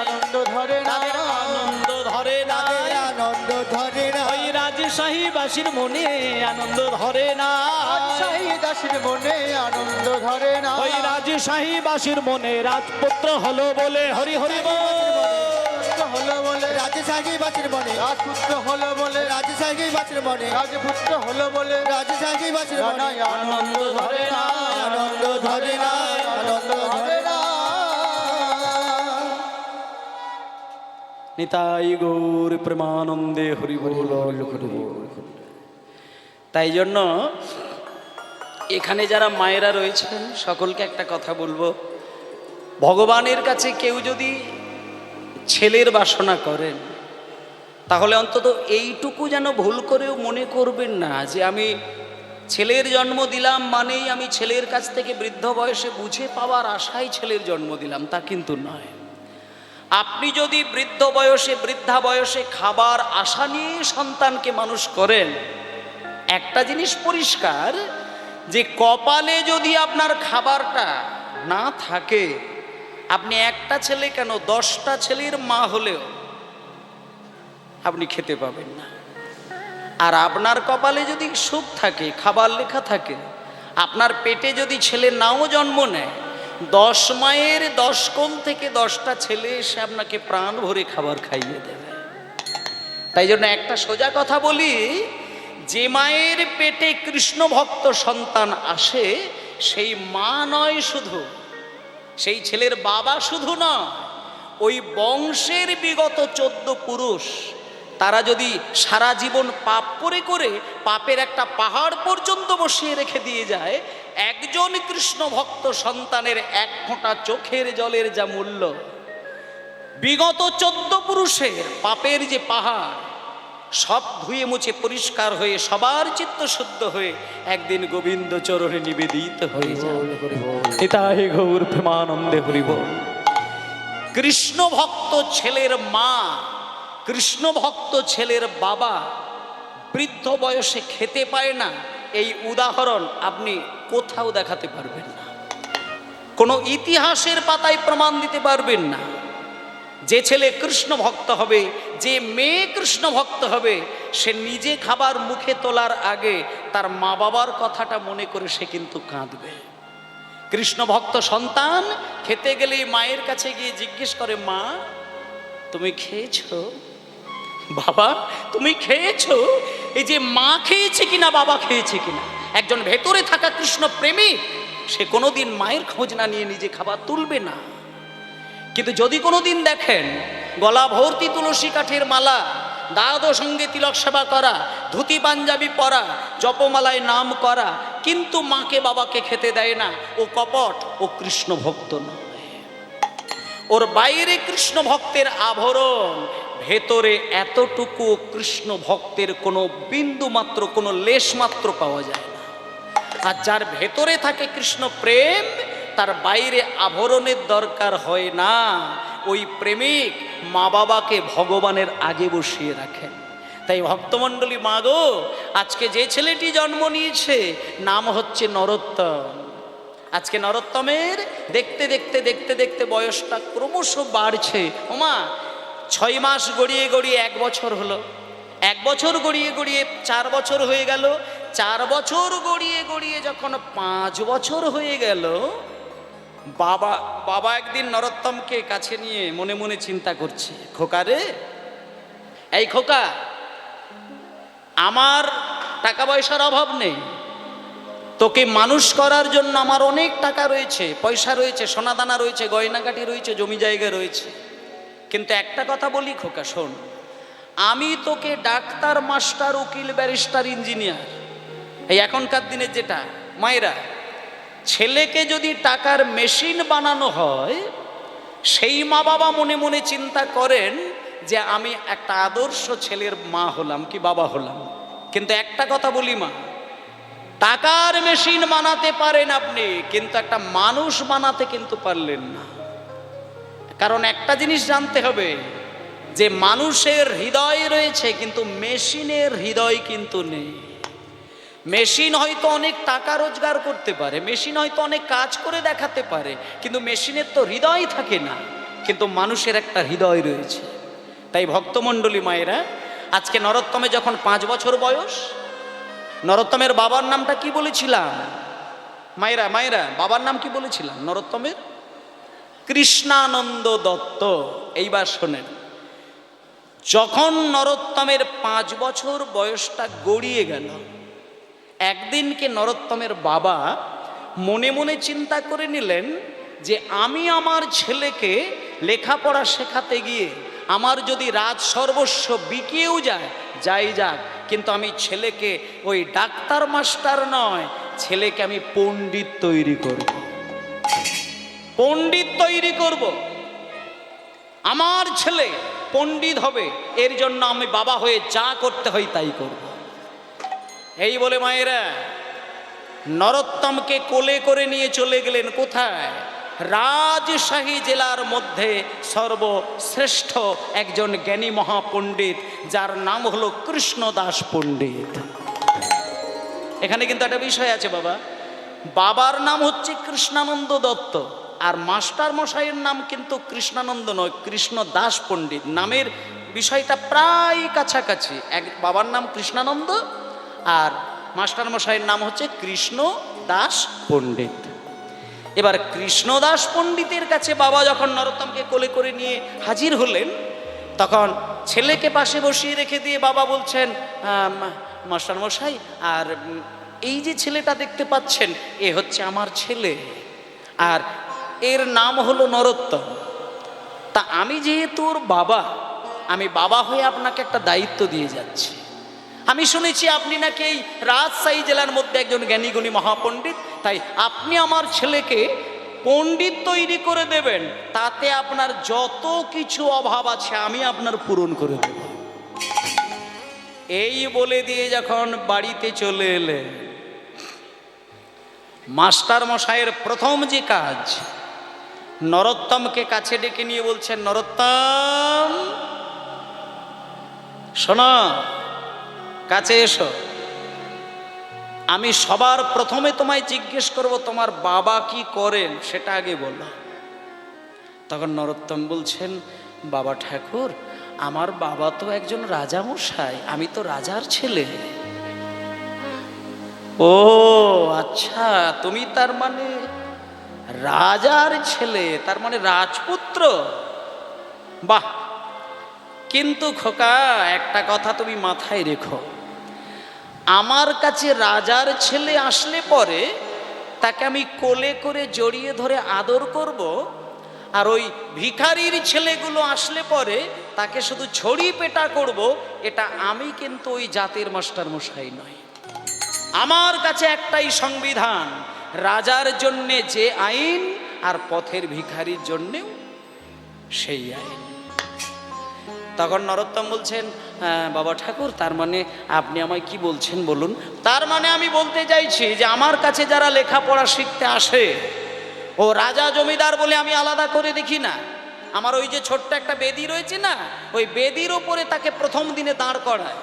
আনন্দ ধরে না, তাদের আনন্দ ধরে না, তাদের আনন্দ ধরে না, ওই রাজশাহী বাসীর মনে আনন্দ ধরে না, রাজশাহী দাসের মনে আনন্দ ধরে না, ওই রাজশাহী বাসীর মনে রাজপুত্র হলো বলে হরি হরি বল। হলো বলে, রাজশাহী বাসীর মনে, রাজপুত্র হলো বলে, রাজশাহী বাসীর মনে, রাজপুত্র হলো বলে, রাজশাহী বাসীর মনে রানায় আনন্দ ধরে না, আনন্দ ধরে না, আনন্দ ধরে না। নিতাই গৌর প্রেমানন্দে হরি বল। তাই জন্য এখানে যারা মায়েরা রয়েছেন সকলকে একটা কথা বলবো, ভগবানের কাছে কেউ যদি ছেলের বাসনা করেন, তাহলে অন্তত এইটুকু যেন ভুল করেও মনে করবেন না যে আমি ছেলের জন্ম দিলাম মানেই আমি ছেলের কাছ থেকে বৃদ্ধ বয়সে বুঝে পাওয়ার আশায় ছেলের জন্ম দিলাম, তা কিন্তু নয়। আপনি যদি বৃদ্ধ বয়সে বৃদ্ধা বয়সে খাবার আশা নিয়ে সন্তানকে মানুষ করেন, একটা জিনিস পরিষ্কার, যে কপালে যদি আপনার খাবারটা না থাকে, আপনি একটা ছেলে কেন 10টা ছেলের মা হলেও আপনি খেতে পাবেন না। আর আপনার কপালে যদি সুখ থাকে, খাবার লেখা থাকে, আপনার পেটে যদি ছেলে নাও জন্ম নেয়, 10 মায়ের 10 কোণ থেকে 10টা ছেলে এসে আপনাকে প্রাণ ভরে খাবার খাইয়ে দেবে। তাই জন্য একটা সোজা কথা বলি, যে মায়ের পেটে কৃষ্ণ ভক্ত সন্তান আসে, সেই মা নয় শুধু, সেই ছেলের বাবা শুধু নয়, ওই বংশের বিগত 14 পুরুষ, তারা যদি সারা জীবন পাপ করে করে পাপের একটা পাহাড় পর্যন্ত বসিয়ে রেখে দিয়ে যায়, একজন কৃষ্ণ ভক্ত সন্তানের 1 ফোঁটা চোখের জলের যা মূল্য, বিগত 14 পুরুষের পাপের যে পাহাড় সব ধুয়ে মুছে পরিষ্কার হয়ে সবার চিত্ত শুদ্ধ হয়ে একদিন গোবিন্দ চরণে নিবেদিত হয়ে যাবে। নিতাই গৌর প্রেমানন্দে হরি বল। কৃষ্ণ ভক্ত ছেলের মা, কৃষ্ণ ভক্ত ছেলের বাবা বৃদ্ধ বয়সে খেতে পায় না, এই উদাহরণ আপনি কোথাও দেখাতে পারবেন না, কোনো ইতিহাসের পাতায় প্রমাণ দিতে পারবেন না। যে ছেলে কৃষ্ণ ভক্ত হবে, যে মেয়ে কৃষ্ণ ভক্ত হবে, সে নিজে খাবার মুখে তোলার আগে তার মা বাবার কথাটা মনে করে সে কিন্তু কাঁদবে। কৃষ্ণ ভক্ত সন্তান খেতে গেলেই মায়ের কাছে গিয়ে জিজ্ঞেস করে, মা তুমি খেয়েছো? বাবা তুমি খেয়েছো? এই যে মা খেয়েছে কিনা, বাবা খেয়েছে কিনা, একজন ভেতরে থাকা কৃষ্ণ প্রেমিক সে কোনোদিন মায়ের খোঁজ না নিয়ে নিজে খাবার তুলবে না। কিন্তু যদি কোনোদিন দেখেন গলা ভর্তি তুলসী কাঠের মালা, দ্বাদশ সঙ্গে তিলক সেবা করা, ধুতি পাঞ্জাবি পরা, জপমালায় নাম করা, কিন্তু মাকে বাবাকে খেতে দেয় না, ও কপট, ও কৃষ্ণ ভক্ত নয়। ওর বাইরে কৃষ্ণ ভক্তের আভরণ, ভেতরে এতটুকু কৃষ্ণ ভক্তের কোনো বিন্দু মাত্র, কোনো লেশ মাত্র পাওয়া যায় না। আর যার ভেতরে থাকে কৃষ্ণ প্রেম, তার বাইরে আভরণের দরকার হয় না। ওই প্রেমিক মা বাবাকে ভগবানের আগে বসিয়ে রাখেন। তাই ভক্তমণ্ডলী, মা গো, আজকে যে ছেলেটি জন্ম নিয়েছে নাম হচ্ছে নরোত্তম। আজকে নরোত্তমের দেখতে দেখতে দেখতে দেখতে বয়সটা ক্রমশ বাড়ছে। ওমা 6 মাস গড়িয়ে গড়িয়ে 1 বছর হলো, 1 বছর গড়িয়ে গড়িয়ে 4 বছর হয়ে গেল, 4 বছর গড়িয়ে গড়িয়ে যখন 5 বছর হয়ে গেল, বাবা একদিন নরোত্তমকে কাছে নিয়ে মনে মনে চিন্তা করছে, খোকা রে, এই খোকা, আমার টাকা পয়সার অভাব নেই, তোকে মানুষ করার জন্য আমার অনেক টাকা রয়েছে, পয়সা রয়েছে, সোনাদানা রয়েছে, গয়নাগাটি রয়েছে, জমি জায়গা রয়েছে, কিন্তু একটা কথা বলি খোকা, শোন, আমি তোকে ডাক্তার, মাস্টার, উকিল, ব্যারিস্টার, ইঞ্জিনিয়ার, এই এখনকার দিনের যেটা, মায়েরা, ছেলেকে যদি টাকার মেশিন বানানো হয়, সেই মা বাবা মনে মনে চিন্তা করেন যে আমি একটা আদর্শ ছেলের মা হলাম কি বাবা হলাম। কিন্তু একটা কথা বলি মা, টাকার মেশিন বানাতে পারেন আপনি, কিন্তু একটা মানুষ বানাতে কিন্তু পারলেন না। কারণ একটা জিনিস জানতে হবে, যে মানুষের হৃদয় রয়েছে কিন্তু মেশিনের হৃদয় কিন্তু নেই। মেশিন হয়তো অনেক টাকা রোজগার করতে পারে, মেশিন হয়তো অনেক কাজ করে দেখাতে পারে, কিন্তু মেশিনের তো হৃদয় থাকে না, কিন্তু মানুষের একটা হৃদয় রয়েছে। তাই ভক্তমণ্ডলী মায়েরা, আজকে নরোত্তমে যখন 5 বছর বয়স, নরোত্তমের বাবার নামটা কি বলেছিলাম মায়েরা, বাবার নাম কি বলেছিলাম নরোত্তমের? কৃষ্ণানন্দ দত্ত। এইবার শোনেন, যখন নরোত্তমের 5 বছর বয়সটা গড়িয়ে গেল, একদিনকে নরোত্তমের বাবা মনে মনে চিন্তা করে নিলেন যে আমি আমার ছেলেকে লেখাপড়া শেখাতে গিয়ে আমার যদি রাজ সর্বস্ব বিকিয়েও যায়, যাই যাক, কিন্তু আমি ছেলেকে ওই ডাক্তার মাস্টার নয়, ছেলেকে আমি পণ্ডিত তৈরি করব, পণ্ডিত তৈরি করব। আমার ছেলে পণ্ডিত হবে, এর জন্য আমি বাবা হয়ে যা করতে হয় তাই করব। এই বলে মায়েরা নরোত্তমকে কোলে করে নিয়ে চলে গেলেন কোথায়? রাজশাহী জেলার মধ্যে সর্বশ্রেষ্ঠ একজন জ্ঞানী মহাপণ্ডিত, যার নাম হলো কৃষ্ণদাস পণ্ডিত। এখানে কিন্তু একটা বিষয় আছে বাবা, বাবার নাম হচ্ছে কৃষ্ণানন্দ দত্ত, আর মাস্টার মশাইয়ের নাম কিন্তু কৃষ্ণানন্দ নয়, কৃষ্ণদাস পণ্ডিত। নামের বিষয়টা প্রায় কাছাকাছি, এক বাবার নাম কৃষ্ণানন্দ আর মাস্টার মশাইয়ের নাম হচ্ছে কৃষ্ণ দাস পণ্ডিত। এবার কৃষ্ণদাস পণ্ডিতের কাছে বাবা যখন নরোত্তমকে কোলে করে নিয়ে হাজির হলেন, তখন ছেলেকে পাশে বসিয়ে রেখে দিয়ে বাবা বলছেন, মাস্টার মশাই, আর এই যে ছেলেটা দেখতে পাচ্ছেন এ হচ্ছে আমার ছেলে, আর এর নাম হলো নরোত্তম। তা আমি যেহেতু ওর বাবা, আমি বাবা হয়ে আপনাকে একটা দায়িত্ব দিয়ে যাচ্ছি। আমি শুনেছি আপনি নাকি এই রাজশাহী জেলার মধ্যে একজন জ্ঞানীগুণী মহাপণ্ডিত, তাই আপনি আমার ছেলেকে পণ্ডিত তৈরি করে দেবেন, তাতে আপনার যত কিছু অভাব আছে আমি আপনার পূরণ করে দেব। এই বলে দিয়ে যখন বাড়িতে চলে এলেন, মাস্টার মশাইয়ের প্রথম যে কাজ, নরোত্তমকে কাছে ডেকে নিয়ে বলছেন, নরোত্তম শোনো, কাছে এসো, আমি সবার প্রথমে তোমায় জিজ্ঞেস করব তোমার বাবা কি করেন সেটা আগে বলো। তখন নরোত্তম বলছেন, বাবা ঠাকুর, আমার বাবা তো একজন রাজামশাই, আমি তো রাজার ছেলে। ও আচ্ছা, তুমি তার মানে রাজার ছেলে, তার মানে রাজপুত্র। বাহ, কিন্তু খোকা একটা কথা তুমি মাথায় রেখো, আমার কাছে রাজার ছেলে আসলে পরে তাকে আমি কোলে করে জড়িয়ে ধরে আদর করব, আর ওই ভিখারির ছেলেগুলো আসলে পরে তাকে শুধু ছড়ি পেটা করব, এটা আমি কিন্তু ওই জাতের মাস্টার মশাই নয়। আমার কাছে একটাই সংবিধান, রাজার জন্যে যে আইন আর পথের ভিখারির জন্যেও সেই আইন। তখন নরোত্তম বলছেন, বাবা ঠাকুর, তার মানে আপনি আমায় কি বলছেন বলুন। তার মানে আমি বলতে চাইছি যে আমার কাছে যারা লেখাপড়া শিখতে আসে, ও রাজা জমিদার বলে আমি আলাদা করে দেখি না। আমার ওই যে ছোট্ট একটা বেদি রয়েছে না, ওই বেদির ওপরে তাকে প্রথম দিনে দাঁড় করায়,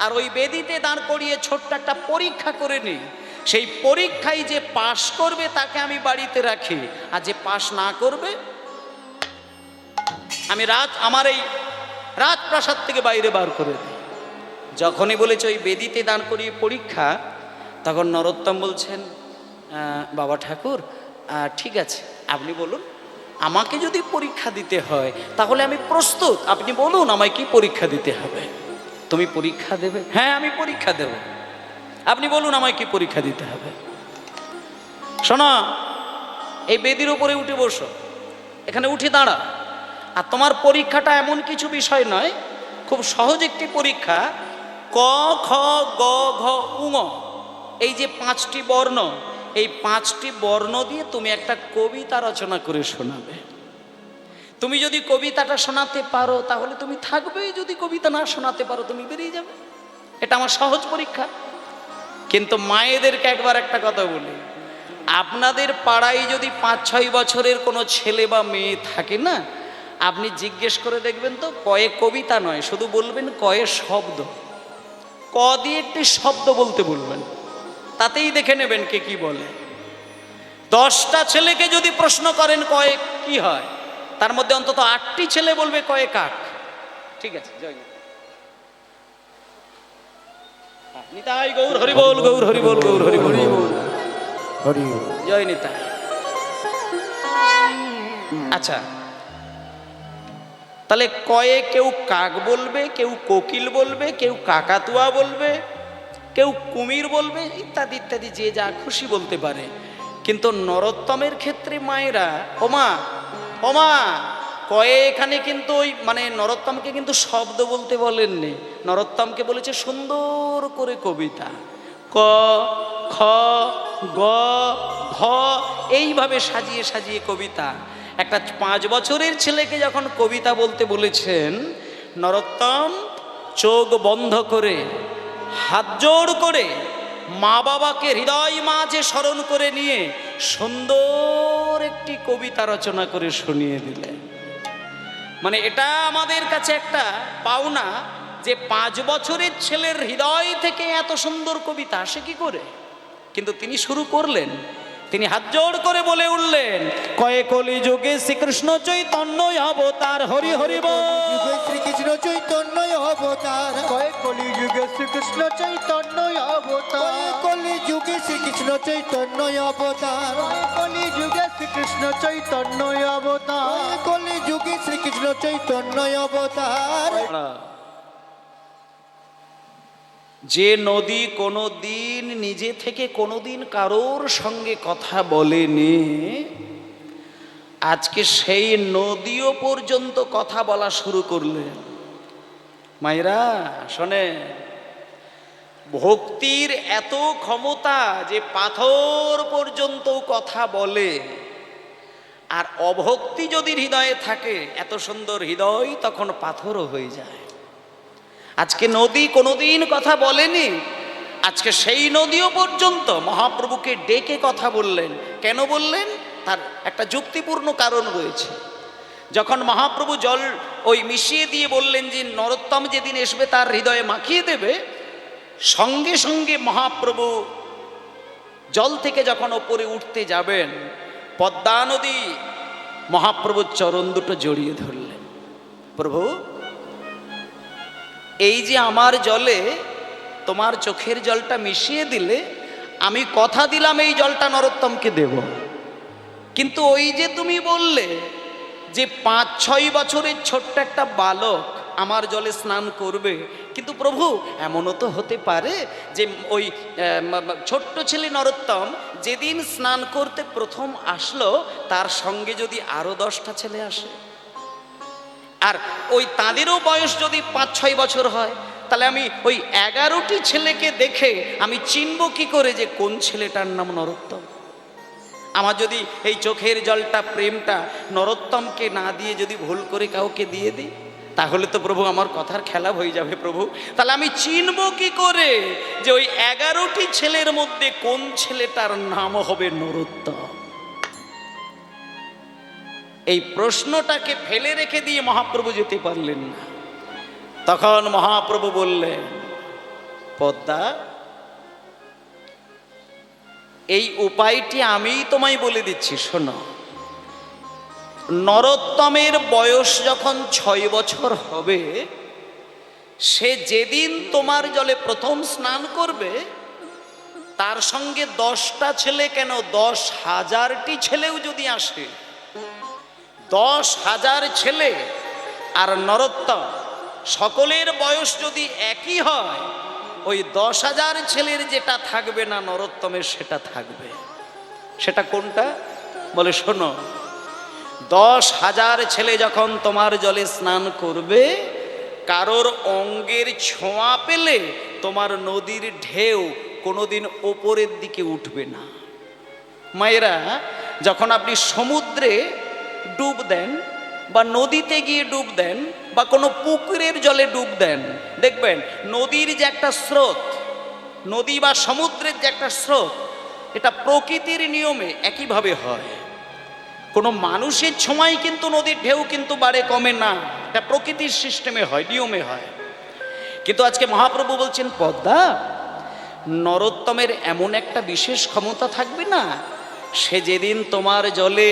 আর ওই বেদিতে দাঁড় করিয়ে ছোট্ট একটা পরীক্ষা করে নিই। সেই পরীক্ষায় যে পাশ করবে তাকে আমি বাড়িতে রাখি, আর যে পাশ না করবে আমি আমার এই রাজপ্রাসাদ থেকে বাইরে বার করে দিই। যখনই বলেছে ওই বেদিতে দাঁড় করিয়ে পরীক্ষা, তখন নরোত্তম বলছেন, বাবা ঠাকুর ঠিক আছে, আপনি বলুন, আমাকে যদি পরীক্ষা দিতে হয় তাহলে আমি প্রস্তুত, আপনি বলুন আমায় কি পরীক্ষা দিতে হবে। তুমি পরীক্ষা দেবে? হ্যাঁ আমি পরীক্ষা দেব। আপনি বলুন আমায় কি পরীক্ষা দিতে হবে। শোনো, এই বেদির উপরে উঠে বসো, এখানে উঠে দাঁড়া, আর তোমার পরীক্ষাটা এমন কিছু বিষয় নয়, খুব সহজ একটি পরীক্ষা। ক খ গ ঘ উঙ, এই যে 5টি বর্ণ, এই 5টি বর্ণ দিয়ে তুমি একটা কবিতা রচনা করে শোনাবে। তুমি যদি কবিতাটা শোনাতে পারো তাহলে তুমি থাকবে, যদি কবিতা না শোনাতে পারো তুমি বেরিয়ে যাবে। এটা আমার সহজ পরীক্ষা। কিন্তু মায়েদেরকে একবার একটা কথা বলি, আপনাদের পাড়ায় যদি 5-6 বছরের কোনো ছেলে বা মেয়ে থাকে না, আপনি জিজ্ঞেস করে দেখবেন তো, কয়ে কবিতা নয়, শুধু বলবেন কয়ে শব্দ, ক দিয়ে একটি শব্দ বলতে বলবেন, তাতেই দেখে নেবেন কে কি বলে। 10টা ছেলেকে যদি প্রশ্ন করেন কয়ে কি হয়, তার মধ্যে অন্তত 8টি ছেলে বলবে কয়ে কাক। ঠিক আছে, জয় নিতাই গৌর হরি বল, গৌর হরি বল, গৌর হরি বল, হরি জয় নিতাই। আচ্ছা, তাহলে কয়ে কেউ কাক বলবে, কেউ কোকিল বলবে, কেউ কাকাতুয়া বলবে, কেউ কুমির বলবে, ইত্যাদি ইত্যাদি, যে যা খুশি বলতে পারে। কিন্তু নরোত্তমের ক্ষেত্রে মায়েরা, ওমা ওমা, কয়ে এখানে কিন্তু ওই মানে নরোত্তমকে কিন্তু শব্দ বলতে বলেননি, নরোত্তমকে বলেছে সুন্দর করে কবিতা, ক খ গ ঘ, এইভাবে সাজিয়ে সাজিয়ে কবিতা। একটা 5 বছরের ছেলেকে যখন কবিতা বলতে বলেছেন, নরোত্তম চোখ বন্ধ করে হাত জোড় করে মা বাবাকে হৃদয় মাঝে স্মরণ করে নিয়ে সুন্দর একটি কবিতা রচনা করে শুনিয়ে দিলেন। মানে এটা আমাদের কাছে একটা পাওনা যে 5 বছরের ছেলের হৃদয় থেকে এত সুন্দর কবিতা আসে কি করে। কিন্তু তিনি শুরু করলেন, তিনি হাত জোড় করে বলে উঠলেন, কয়ে কলি যুগে শ্রীকৃষ্ণ চৈতন্য অবতার, হরি হরি বল। যুগে শ্রীকৃষ্ণ চৈতন্য অবতার, কয়েক কলি যুগে শ্রীকৃষ্ণ চৈতন্য অবতার, কলি যুগে শ্রীকৃষ্ণ চৈতন্য অবতার, কলি যুগে শ্রীকৃষ্ণ চৈতন্য অবতার, কলি যুগে শ্রীকৃষ্ণ চৈতন্য অবতার। যে নদী কোনো দিন নিজে থেকে কোনোদিন কারোর সঙ্গে কথা বলেনি, আজকে সেই নদীও পর্যন্ত কথা বলা শুরু করলেন। মায়েরা শোনে, ভক্তির এত ক্ষমতা যে পাথর পর্যন্ত কথা বলে, আর অভক্তি যদি হৃদয়ে থাকে, এত সুন্দর হৃদয় তখন পাথরও হয়ে যায়। আজকে নদী কোনোদিন কথা বলেনি, আজকে সেই নদীও পর্যন্ত মহাপ্রভুকে ডেকে কথা বললেন। কেন বললেন? তার একটা যুক্তিপূর্ণ কারণ রয়েছে। যখন মহাপ্রভু জল ওই মিশিয়ে দিয়ে বললেন যে নরোত্তম যেদিন আসবে তার হৃদয়ে মাখিয়ে দেবে, সঙ্গে সঙ্গে মহাপ্রভু জল থেকে যখন ওপরে উঠতে যাবেন, পদ্মা নদী মহাপ্রভুর চরণ দুটো জড়িয়ে ধরলেন। প্রভু, এই যে আমার জলে তোমার চোখের জলটা মিশিয়ে দিলে, আমি কথা দিলাম এই জলটা নরোত্তমকে দেব, কিন্তু ওই যে তুমি বললে যে 5-6 বছরের ছোট্ট একটা বালক আমার জলে স্নান করবে, কিন্তু প্রভু এমনও তো হতে পারে যে ওই ছোট্ট ছেলে নরোত্তম যেদিন স্নান করতে প্রথম আসলো, তার সঙ্গে যদি আরো 10টা ছেলে আসে, আর ওই তাদেরও বয়স যদি 5-6 বছর হয়, তাহলে আমি ওই 11টি ছেলেকে দেখে আমি চিনব কি করে যে কোন ছেলেটার নাম নরোত্তম? আমার যদি এই চোখের জলটা, প্রেমটা নরোত্তমকে না দিয়ে যদি ভুল করে কাউকে দিয়ে দিই, তাহলে তো প্রভু আমার কথার খেলা হয়ে যাবে প্রভু। তাহলে আমি চিনব কি করে যে ওই 11টি ছেলের মধ্যে কোন ছেলেটার নাম হবে নরোত্তম? এই প্রশ্নটাকে ফেলে রেখে দিয়ে মহাপ্রভু যেতে পারলেন না। তখন মহাপ্রভু বললেন, পদ্মা, এই উপায়টি আমি তোমায় বলে দিচ্ছি, শোনো। নরোত্তমের বয়স যখন 6 বছর হবে, সে যেদিন তোমার জলে প্রথম স্নান করবে, তার সঙ্গে 10টা ছেলে কেন 10,000টি ছেলেও যদি আসে, 10,000 ছেলে আর নরোত্তম সকলের বয়স যদি একই হয়, ওই 10,000 ছেলের যেটা থাকবে না নরোত্তমের সেটা থাকবে। সেটা কোনটা? বলে শোনো, 10,000 ছেলে যখন তোমার জলে স্নান করবে, কারোর অঙ্গের ছোঁয়া পেলে তোমার নদীর ঢেউ কোনোদিন ওপরের দিকে উঠবে না। মায়েরা, যখন আপনি সমুদ্রে ডুব দেন বা নদীতে গিয়ে ডুব দেন বা কোনো পুকুরের জলে ডুব দেন, দেখবেন নদীর যে একটা স্রোত, নদী বা সমুদ্রের যে একটা স্রোত, এটা প্রকৃতির নিয়মে একইভাবে হয়। কোনো মানুষের ছোঁয়ায় কিন্তু নদীর ঢেউ কিন্তু বাড়ে কমে না, এটা প্রকৃতির সিস্টেমে হয়, নিয়মে হয়। কিন্তু আজকে মহাপ্রভু বলছেন, পদ্মা, নরোত্তমের এমন একটা বিশেষ ক্ষমতা থাকবে না, সে যেদিন তোমার জলে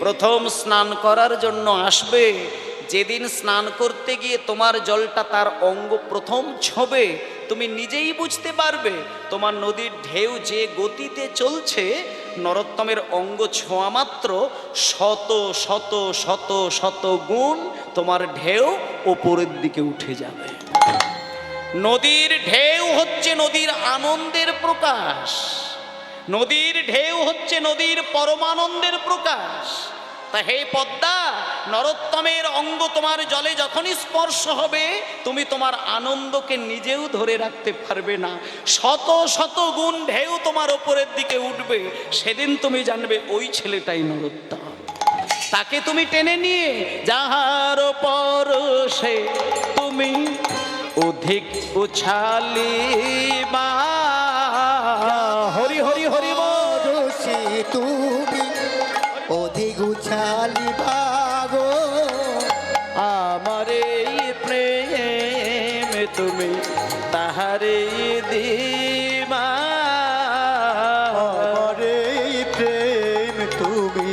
প্রথম স্নান করার জন্য আসবে, যেদিন স্নান করতে গিয়ে তোমার জলটা তার অঙ্গ প্রথম ছোঁবে, তুমি নিজেই বুঝতে পারবে তোমার নদীর ঢেউ যে গতিতে চলছে, নরোত্তমের অঙ্গ ছোঁয়া মাত্র শত শত শত শত গুণ তোমার ঢেউ ওপরের দিকে উঠে যাবে। নদীর ঢেউ হচ্ছে নদীর আনন্দের প্রকাশ, নদীর ঢেউ হচ্ছে নদীর পরমানন্দের প্রকাশ। তা হে পদ্মা, নরোত্তমের অঙ্গ তোমার জলে যখনই স্পর্শ হবে, তুমি তোমার আনন্দকে নিজেও ধরে রাখতে পারবে না, শত শত গুণ ঢেউ তোমার ওপরের দিকে উঠবে। সেদিন তুমি জানবে ওই ছেলেটাই নরোত্তম। তাকে তুমি টেনে নিয়ে যাহার পরশে তুমি অধিক উছালিবা, এসে তুমি অধিক উছালি ভাগো আমার এই প্রেম তুমি তাহারে দিবা আমার এই প্রেম তুমি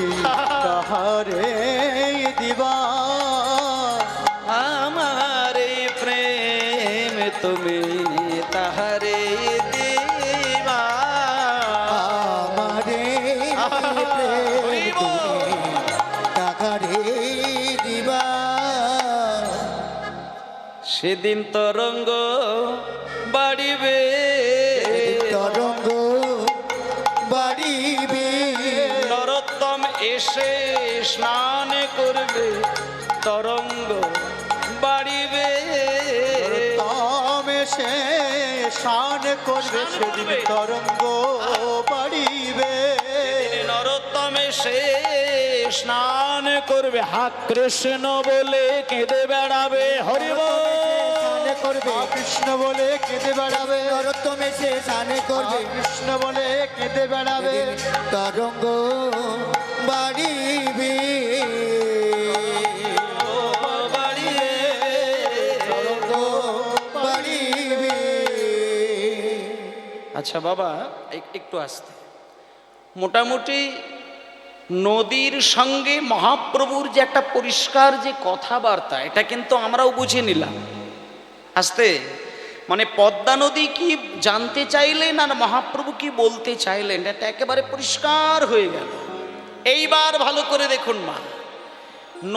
তাহারে দিবা আমার এই প্রেম তুমি তাহারে দিবা আমারে প্রেম তুমি তাহারে দিবা সেদিন তরঙ্গ বাড়িবে তরঙ্গ বাড়িবে নরোত্তম এসে স্নান করবে তরঙ্গ বাড়িবে তমে সে শান করবে শান সেদিন করবে। তরঙ্গ বাড়িবে নরোত্তম এসে স্নান করবে হা কৃষ্ণ বলে কেঁদে বেড়াবে হরিব স্নান করবে কৃষ্ণ বলে কেঁদে বেড়াবে নরোত্তম এসে স্নান করবে কৃষ্ণ বলে কেঁদে বেড়াবে তরঙ্গ বাড়িবে বাড়িবে তরঙ্গ বাড়িবে আচ্ছা বাবা একটু আসতে মোটামুটি নদীর সঙ্গে মহাপ্রভুর যে একটা পরিষ্কার যে কথাবার্তা এটা কিন্তু আমরাও বুঝে নিলাম আসতে মানে পদ্মা নদী কি জানতে চাইলেন আর মহাপ্রভু কি বলতে চাইলেন এটা একেবারে পরিষ্কার হয়ে গেল। এইবার ভালো করে দেখুন মা,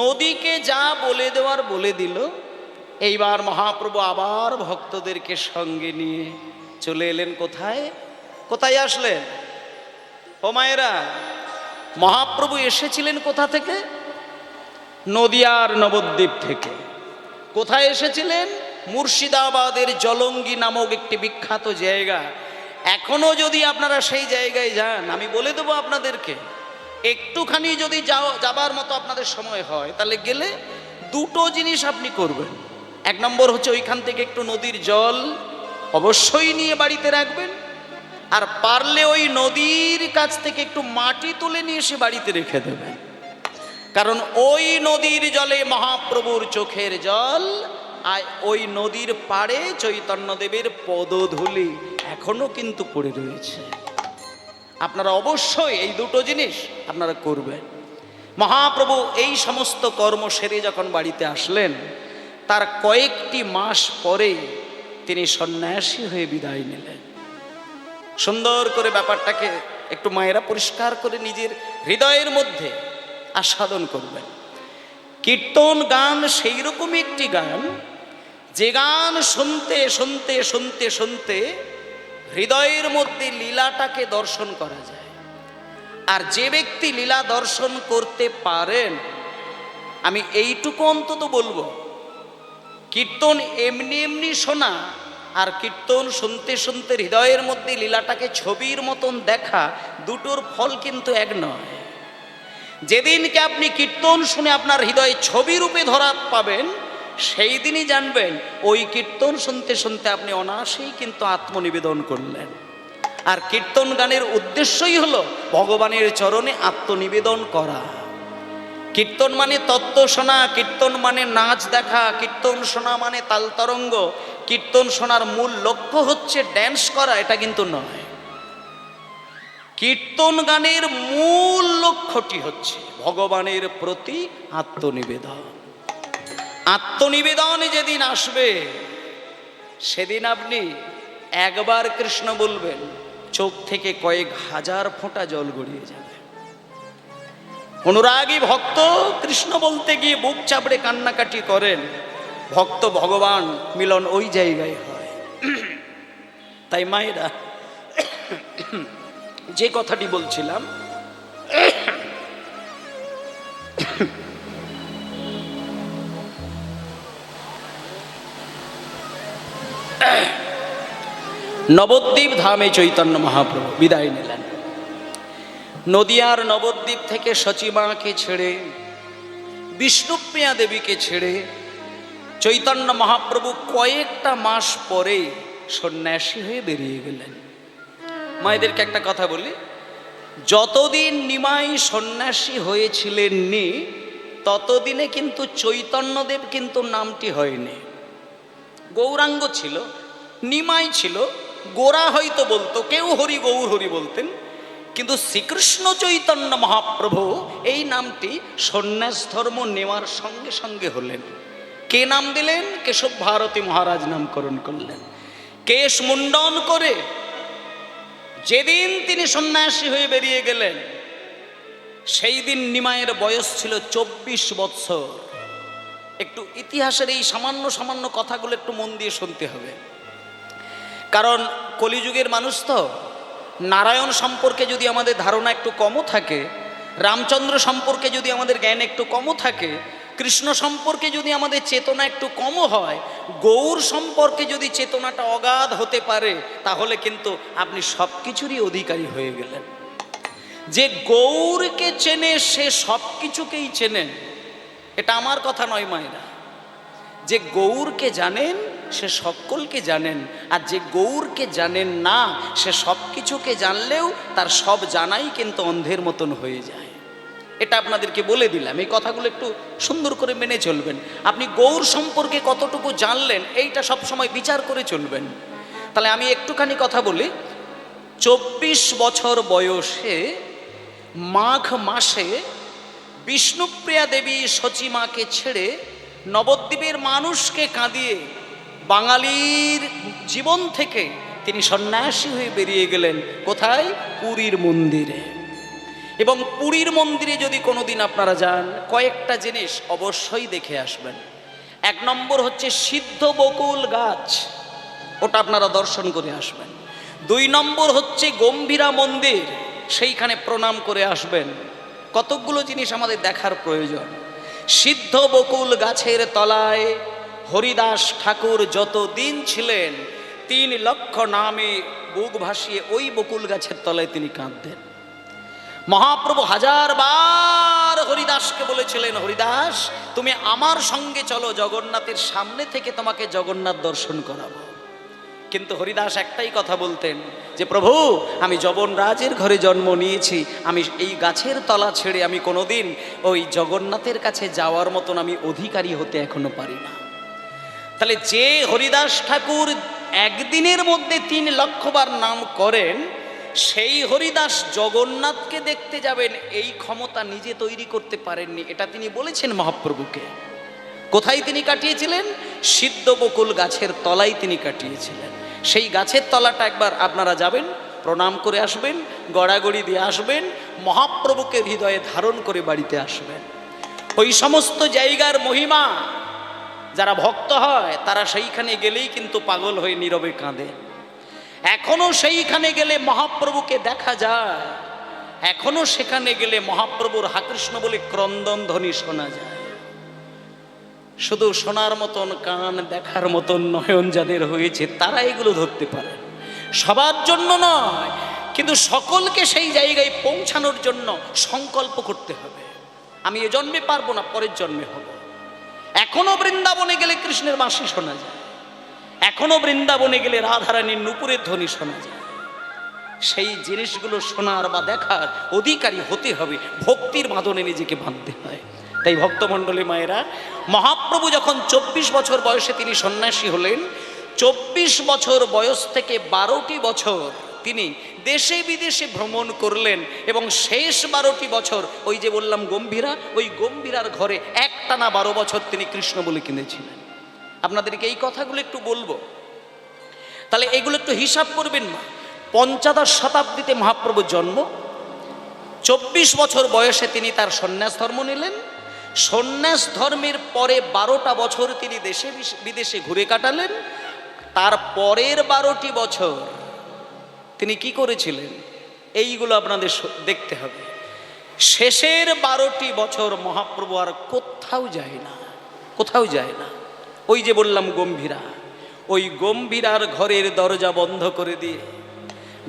নদীকে যা বলে দেওয়ার বলে দিল। এইবার মহাপ্রভু আবার ভক্তদেরকে সঙ্গে নিয়ে চলে এলেন কোথায়? কোথায় আসলেন ও মায়েরা? মহাপ্রভু এসেছিলেন কোথা থেকে? নদিয়ার নবদ্বীপ থেকে। কোথায় এসেছিলেন? মুর্শিদাবাদের জলঙ্গি নামক একটি বিখ্যাত জায়গা। এখনো যদি আপনারা সেই জায়গায় যান, আমি বলে দেবো আপনাদেরকে, একটুখানি যদি যাবার মতো আপনাদের সময় হয় তাহলে গেলে দুটো জিনিস আপনি করবেন। এক নম্বর হচ্ছে ওইখান থেকে একটু নদীর জল অবশ্যই নিয়ে বাড়িতে রাখবেন, আর পারলে ওই নদীর কাছ থেকে একটু মাটি তুলে নিয়ে এসে বাড়িতে রেখে দেবেন। কারণ ওই নদীর জলে মহাপ্রভুর চোখের জল, আর ওই নদীর পাড়ে চৈতন্যদেবের পদধূলি এখনো কিন্তু পড়ে রয়েছে। আপনারা অবশ্যই এই দুটো জিনিস আপনারা করবেন। মহাপ্রভু এই সমস্ত কর্ম সেরে যখন বাড়িতে আসলেন, তার কয়েকটি মাস পরে তিনি সন্ন্যাসী হয়ে বিদায় নিলেন। সুন্দর করে ব্যাপারটাকে একটু মায়েরা পরিষ্কার করে নিজের হৃদয়ের মধ্যে আস্বাদন করবেন। কীর্তন গান সেই রকমই একটি গান, যে গান শুনতে শুনতে শুনতে শুনতে হৃদয়ের মধ্যে লীলাটাকে দর্শন করা যায়। আর যে ব্যক্তি লীলা দর্শন করতে পারেন, আমি এইটুকু অন্তত বলবো, কীর্তন এমনি এমনি শোনা আর কীর্তন শুনতে শুনতে হৃদয়ের মধ্যে লীলাটাকে ছবির মতন দেখা, দুটোর ফল কিন্তু এক নয়। যেদিনকে আপনি কীর্তন শুনে আপনার হৃদয়ে ছবি রূপে ধরা পাবেন, সেই দিনই জানবেন ওই কীর্তন শুনতে শুনতে আপনি অনায়াসেই কিন্তু আত্মনিবেদন করলেন। আর কীর্তন গানের উদ্দেশ্যই হলো ভগবানের চরণে আত্মনিবেদন করা। কীর্তন মানে তত্ত্ব শোনা, কীর্তন মানে নাচ দেখা, কীর্তন শোনা মানে তাল তরঙ্গ। কীর্তন শোনার মূল লক্ষ্য হচ্ছে ড্যান্স করা, এটা কিন্তু নয়। কীর্তন গানের মূল লক্ষ্যটি হচ্ছে ভগবানের প্রতি আত্মনিবেদন। আত্মনিবেদন যেদিন আসবে, সেদিন আপনি একবার কৃষ্ণ বলবেন, চোখ থেকে কয়েক হাজার ফোঁটা জল গড়িয়ে যাবে। অনুরাগী ভক্ত কৃষ্ণ বলতে গিয়ে বুক চাপড়ে কান্নাকাটি করেন, ভক্ত ভগবান মিলন ওই জায়গায় হয়। তাই মায়েরা, যে কথাটি বলছিলাম, নবদ্বীপ ধামে চৈতন্য মহাপ্রভু বিদায় নিলেন। নদিয়ার নবদ্বীপ থেকে সচিমাকে ছেড়ে, বিষ্ণুপ্রিয়া দেবীকে ছেড়ে চৈতন্য মহাপ্রভু কয়েকটা মাস পরে সন্ন্যাসী হয়ে বেরিয়ে গেলেন। মায়েদেরকে একটা কথা বলি, যতদিন নিমাই সন্ন্যাসী হয়েছিলেননি ততদিনে কিন্তু চৈতন্যদেব কিন্তু নামটি হয়নি। গৌরাঙ্গ ছিল, নিমাই ছিল, গোরা হয়তো বলতো, কেউ হরি গৌর হরি বলতেন, কিন্তু শ্রীকৃষ্ণ চৈতন্য মহাপ্রভু এই নামটি সন্ন্যাস ধর্ম নেওয়ার সঙ্গে সঙ্গে হলেন। কে নাম দিলেন? কেশব ভারতী মহারাজ নামকরণ করলেন। কেশ মুন্ডন করে যেদিন তিনি সন্ন্যাসী হয়ে বেরিয়ে গেলেন সেই দিন নিমাইয়ের বয়স ছিল 24 বৎসর। একটু ইতিহাসের এই সামান্য সামান্য কথাগুলো একটু মন দিয়ে শুনতে হবে, কারণ কলিযুগের মানুষ তো। নারায়ণ সম্পর্কে যদি আমাদের ধারণা একটু কমও থাকে, রামচন্দ্র সম্পর্কে যদি আমাদের জ্ঞান একটু কমও থাকে, কৃষ্ণ সম্পর্কে যদি আমাদের চেতনা একটু কমও হয়, গৌর সম্পর্কে যদি চেতনাটা অগাধ হতে পারে, তাহলে কিন্তু আপনি সব কিছুরই অধিকারী হয়ে গেলেন। যে গৌরকে চেনে সে সব কিছুকেই চেনেন, এটা আমার কথা নয় মায়েরা। যে গৌরকে জানেন সে সকলকে জানেন, আর যে গৌরকে জানেন না সে সব কিছুকে জানলেও তার সব জানাই কিন্তু অন্ধের মতন হয়ে যায়। এটা আপনাদেরকে বলে দিলাম, এই কথাগুলো একটু সুন্দর করে মেনে চলবেন। আপনি গৌর সম্পর্কে কতটুকু জানলেন এইটা সবসময় বিচার করে চলবেন। তাহলে আমি একটুখানি কথা বলি। 24 বছর বয়সে মাঘ মাসে বিষ্ণুপ্রিয়া দেবী সচিমাকে ছেড়ে নবদ্বীপের মানুষকে কাঁদিয়ে বাঙালির জীবন থেকে তিনি সন্ন্যাসী হয়ে বেরিয়ে গেলেন। কোথায়? পুরীর মন্দিরে। এবং পুরীর মন্দিরে যদি কোনোদিন আপনারা যান, কয়েকটা জিনিস অবশ্যই দেখে আসবেন। 1 নম্বর হচ্ছে সিদ্ধ বকুল গাছ, ওটা আপনারা দর্শন করে আসবেন। 2 নম্বর হচ্ছে গম্ভীরা মন্দির, সেইখানে প্রণাম করে আসবেন। কতকগুলো জিনিস আমাদের দেখার প্রয়োজন। সিদ্ধ বকুল গাছের তলায় হরিদাস ঠাকুর যতদিন ছিলেন 3 লক্ষ নামে বুক ভাসিয়ে ওই বকুল গাছের তলায় তিনি কাঁদতেন। মহাপ্রভু 1000 বার হরিদাসকে বলেছিলেন, হরিদাস তুমি আমার সঙ্গে চলো, জগন্নাথের সামনে থেকে তোমাকে জগন্নাথ দর্শন করাবো। কিন্তু হরিদাস একটাই কথা বলতেন যে প্রভু আমি যবনরাজের ঘরে জন্ম নিয়েছি, আমি এই গাছের তলা ছেড়ে আমি কোনোদিন ওই জগন্নাথের কাছে যাওয়ার মতন আমি অধিকারী হতে এখনো পারি না। তাহলে যে হরিদাস ঠাকুর একদিনের মধ্যে 3 লক্ষ বার নাম করেন, সেই হরিদাস জগন্নাথকে দেখতে যাবেন এই ক্ষমতা নিজে তৈরি করতে পারেননি। এটা তিনি বলেছেন মহাপ্রভুকে। কোথায় তিনি কাটিয়েছিলেন? সিদ্ধ বকুল গাছের তলায় তিনি কাটিয়েছিলেন। সেই গাছের তলাটা একবার আপনারা যাবেন, প্রণাম করে আসবেন, গড়াগড়ি দিয়ে আসবেন, মহাপ্রভুকে হৃদয়ে ধারণ করে বাড়িতে আসবেন। ওই সমস্ত জায়গার মহিমা যারা ভক্ত হয় তারা সেইখানে গেলেই কিন্তু পাগল হয়ে নীরবে কাঁদে। এখনো সেইখানে গেলে মহাপ্রভুকে দেখা যায়, এখনো সেখানে গেলে মহাপ্রভুর হাকৃষ্ণ বলে ক্রন্দন ধ্বনি শোনা যায়। শুধু শোনার মতন কান, দেখার মতন নয়ন যাদের হয়েছে তারা এগুলো ধরতে পারে, সবার জন্য নয়। কিন্তু সকলকে সেই জায়গায় পৌঁছানোর জন্য সংকল্প করতে হবে। আমি এ জন্মে পারবো না, পরের জন্মে হব। এখনো বৃন্দাবনে গেলে কৃষ্ণের বাঁশি শোনা যায়, এখনো বৃন্দাবনে গেলে রাধারানীর নূপুরের ধ্বনি শোনা যায়। সেই জিনিসগুলো শোনার বা দেখার অধিকারী হতে হবে, ভক্তির বাঁধনে নিজেকে বাঁধতে হয়। তাই ভক্তমণ্ডলী মায়েরা, মহাপ্রভু যখন 24 বছর বয়সে তিনি সন্ন্যাসী হলেন, 24 বছর বয়স থেকে 12টি বছর তিনি দেশে বিদেশে ভ্রমণ করলেন। এবং শেষ 12টি বছর ওই যে বললাম গম্ভীরা, ওই গম্ভীরার ঘরে একটানা 12 বছর তিনি কৃষ্ণ বলে কিনেছিলেন। আপনাদেরকে এই কথাগুলো একটু বলবো, তাহলে এগুলো একটু হিসাব করবেন না। 15 শতাব্দীতে মহাপ্রভুর জন্ম, 24 বছর বয়সে তিনি তার সন্ন্যাস ধর্ম নিলেন। সন্ন্যাস ধর্মের পরে 12টা বছর তিনি দেশে বিদেশে ঘুরে কাটালেন। তার পরের 12টি বছর তিনি কি করেছিলেন এইগুলো আপনাদের দেখতে হবে। শেষের 12টি বছর মহাপ্রভু আর কোথাও যায় না, কোথাও যায় না। ওই যে বললাম গম্ভীরা, ওই গম্ভীরার ঘরের দরজা বন্ধ করে দিয়ে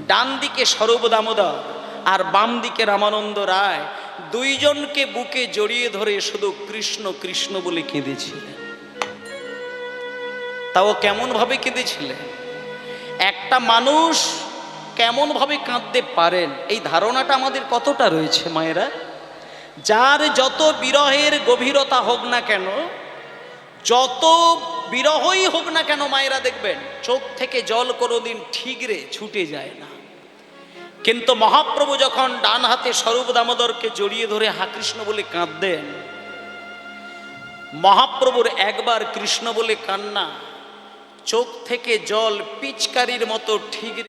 ডান দিকে স্বরূপ দামোদর আর বাম দিকে রামানন্দ রায় দুইজনকে বুকে জড়িয়ে ধরে শুধু কৃষ্ণ কৃষ্ণ বলে কেঁদেছিলেন। তাও কেমন ভাবে কেঁদেছিলেন? একটা মানুষ কেমন ভাবে কাঁদতে পারেন এই ধারণাটা আমাদের কতটা রয়েছে মায়েরা? যার যত বিরহের গভীরতা হোক না কেন, যত বিরহই হোক না কেন মায়েরা দেখবেন চোখ থেকে জল কোনোদিন ঠিকরে ছুটে যায় না। কিন্তু মহাপ্রভু যখন ডান হাতে স্বরূপ দামোদরকে জড়িয়ে ধরে হা কৃষ্ণ বলে কাঁদতেন, মহাপ্রভুর একবার কৃষ্ণ বলে কান্না, চোখ থেকে জল পিচকারির মতো ঠিক